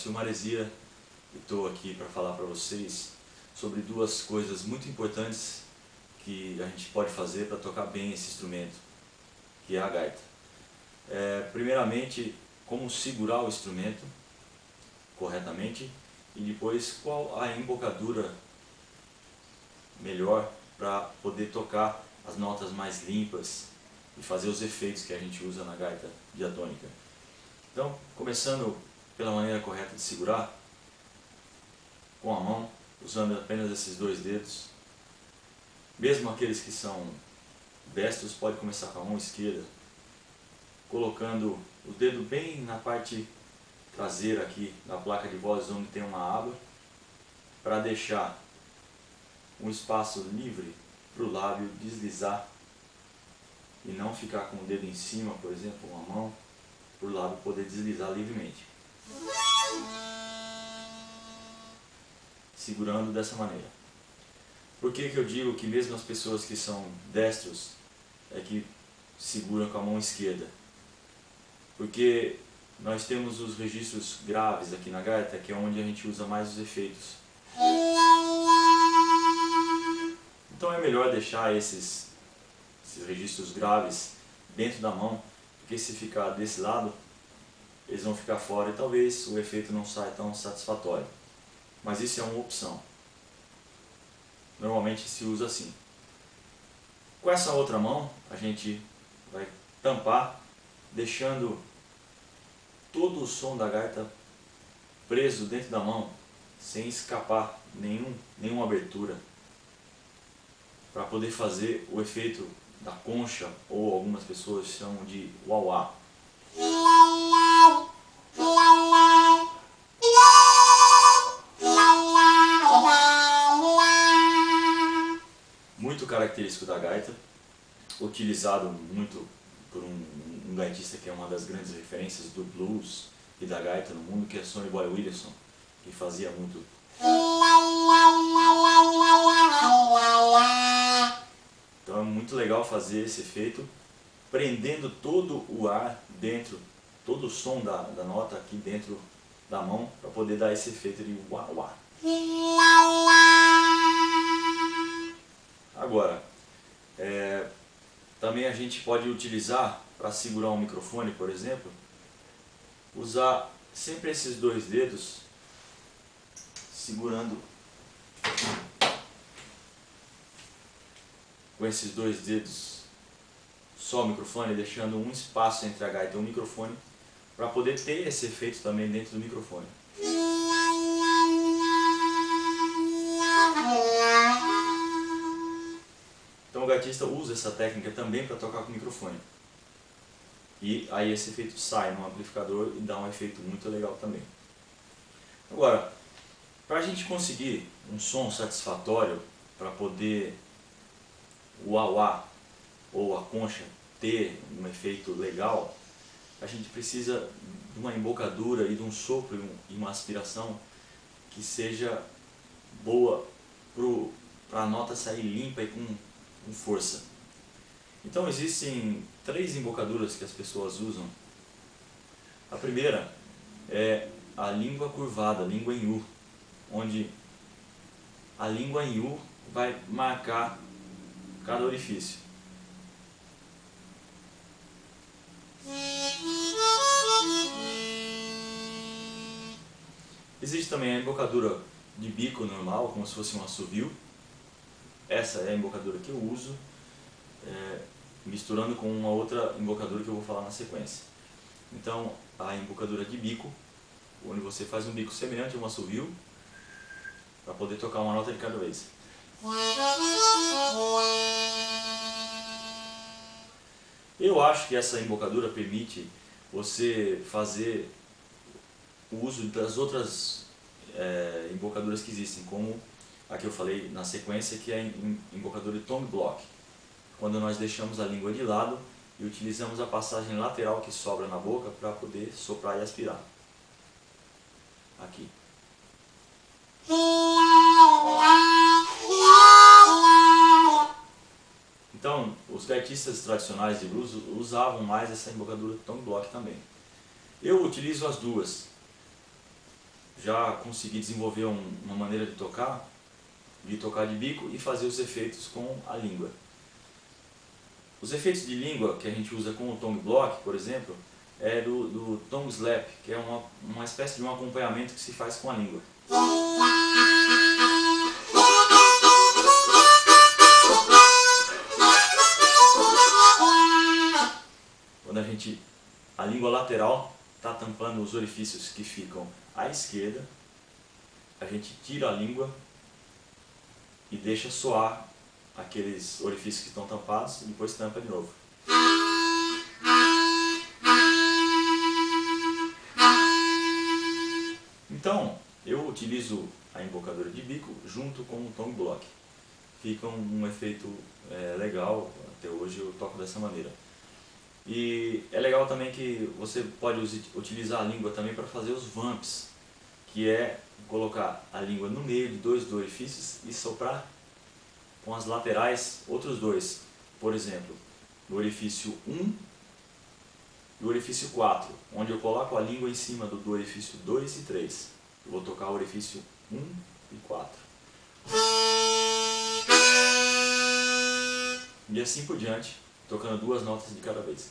Márcio Maresia e estou aqui para falar para vocês sobre duas coisas muito importantes que a gente pode fazer para tocar bem esse instrumento, que é a gaita. Primeiramente, como segurar o instrumento corretamente e depois qual a embocadura melhor para poder tocar as notas mais limpas e fazer os efeitos que a gente usa na gaita diatônica. Então, começando pela maneira correta de segurar, com a mão, usando apenas esses dois dedos. Mesmo aqueles que são destros, pode começar com a mão esquerda, colocando o dedo bem na parte traseira aqui da placa de voz, onde tem uma aba, para deixar um espaço livre para o lábio deslizar e não ficar com o dedo em cima, por exemplo, com a mão, para o lábio poder deslizar livremente. Segurando dessa maneira. Por que eu digo que mesmo as pessoas que são destros é que seguram com a mão esquerda? Porque nós temos os registros graves aqui na gaita, que é onde a gente usa mais os efeitos. Então é melhor deixar esses registros graves dentro da mão, porque se ficar desse lado, eles vão ficar fora e talvez o efeito não saia tão satisfatório. Mas isso é uma opção. Normalmente se usa assim. Com essa outra mão, a gente vai tampar, deixando todo o som da gaita preso dentro da mão, sem escapar nenhuma abertura, para poder fazer o efeito da concha, ou algumas pessoas chamam de uauá. Muito característico da gaita, utilizado muito por um gaitista que é uma das grandes referências do blues e da gaita no mundo, que é Sonny Boy Williamson, que fazia muito. Então é muito legal fazer esse efeito, prendendo todo o ar dentro, todo o som da nota aqui dentro da mão, para poder dar esse efeito de uá-uá. Agora, também a gente pode utilizar, para segurar um microfone, por exemplo, usar sempre esses dois dedos, segurando com esses dois dedos só o microfone, deixando um espaço entre a gaita e o microfone, para poder ter esse efeito também dentro do microfone. Então o gaitista usa essa técnica também para tocar com o microfone. E aí esse efeito sai no amplificador e dá um efeito muito legal também. Agora, para a gente conseguir um som satisfatório, para poder o uauá ou a concha ter um efeito legal, a gente precisa de uma embocadura e de um sopro e uma aspiração que seja boa para a nota sair limpa e com força. Então existem três embocaduras que as pessoas usam. A primeira é a língua curvada, a língua em U, onde a língua em U vai marcar cada orifício. Existe também a embocadura de bico normal, como se fosse um assovio. Essa é a embocadura que eu uso, misturando com uma outra embocadura que eu vou falar na sequência. Então, a embocadura de bico, onde você faz um bico semelhante a um assovio, para poder tocar uma nota de cada vez. Eu acho que essa embocadura permite você fazer o uso das outras embocaduras que existem, como a que eu falei na sequência, que é a embocadura de tongue block, quando nós deixamos a língua de lado e utilizamos a passagem lateral que sobra na boca para poder soprar e aspirar. Aqui. Então, os gaitistas tradicionais de blues usavam mais essa embocadura de tongue block também. Eu utilizo as duas. já consegui desenvolver uma maneira de tocar de bico e fazer os efeitos com a língua. Os efeitos de língua que a gente usa com o tongue block, por exemplo, é do tongue slap, que é uma espécie de um acompanhamento que se faz com a língua. Quando a língua lateral está tampando os orifícios que ficam à esquerda, a gente tira a língua e deixa soar aqueles orifícios que estão tampados e depois tampa de novo. Então, eu utilizo a embocadura de bico junto com o tongue block. Fica um efeito legal, até hoje eu toco dessa maneira. E é legal também que você pode utilizar a língua também para fazer os vamps, que é colocar a língua no meio de dois orifícios e soprar com as laterais outros dois. Por exemplo, no orifício 1 e o orifício 4, onde eu coloco a língua em cima do orifício 2 e 3. Eu vou tocar o orifício 1 e 4. E assim por diante, tocando duas notas de cada vez.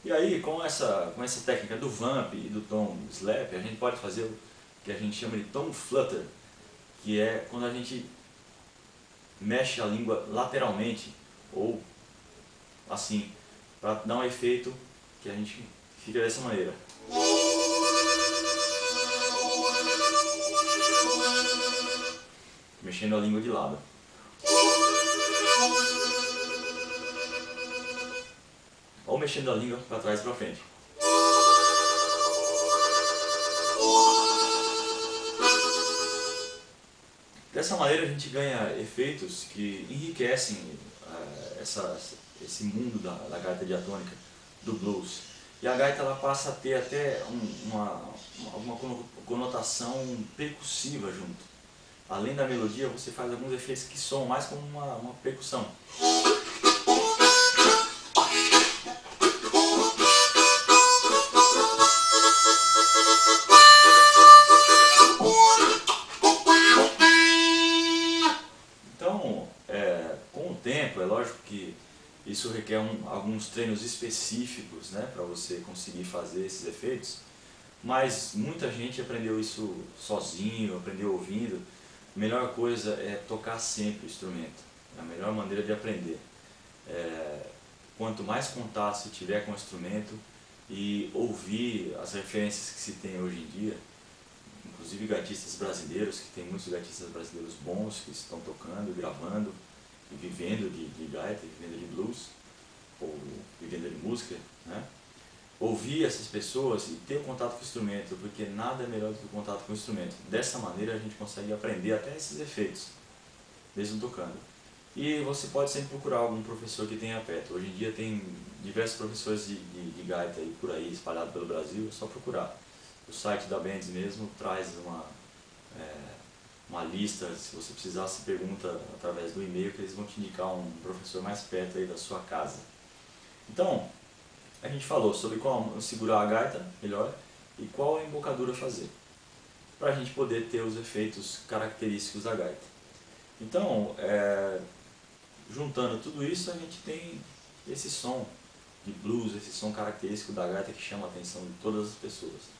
E aí, com essa técnica do vamp e do tongue slap, a gente pode fazer o que a gente chama de tongue flutter, que é quando a gente mexe a língua lateralmente, ou assim, para dar um efeito que a gente fica dessa maneira. Mexendo a língua de lado. Ou mexendo a língua para trás e para frente. Dessa maneira a gente ganha efeitos que enriquecem esse mundo da gaita diatônica, do blues. E a gaita ela passa a ter até uma conotação percussiva junto. Além da melodia, você faz alguns efeitos que soam mais como uma percussão. Com o tempo, é lógico que isso requer alguns treinos específicos, né, para você conseguir fazer esses efeitos, mas muita gente aprendeu isso sozinho, aprendeu ouvindo. A melhor coisa é tocar sempre o instrumento, é a melhor maneira de aprender. Quanto mais contato se tiver com o instrumento e ouvir as referências que se tem hoje em dia, inclusive gaitistas brasileiros, que tem muitos gaitistas brasileiros bons que estão tocando, gravando, e vivendo de gaita, vivendo de blues, ou vivendo de música, né? Ouvir essas pessoas e ter o contato com o instrumento, porque nada é melhor do que o contato com o instrumento. Dessa maneira a gente consegue aprender até esses efeitos, mesmo tocando. E você pode sempre procurar algum professor que tenha perto. Hoje em dia tem diversos professores de gaita aí por aí, espalhados pelo Brasil, é só procurar. O site da Bands mesmo traz uma lista, se você precisar, se pergunta através do e-mail que eles vão te indicar um professor mais perto aí da sua casa. Então, a gente falou sobre como segurar a gaita melhor e qual a embocadura fazer, para a gente poder ter os efeitos característicos da gaita. Então, juntando tudo isso, a gente tem esse som de blues, esse som característico da gaita que chama a atenção de todas as pessoas.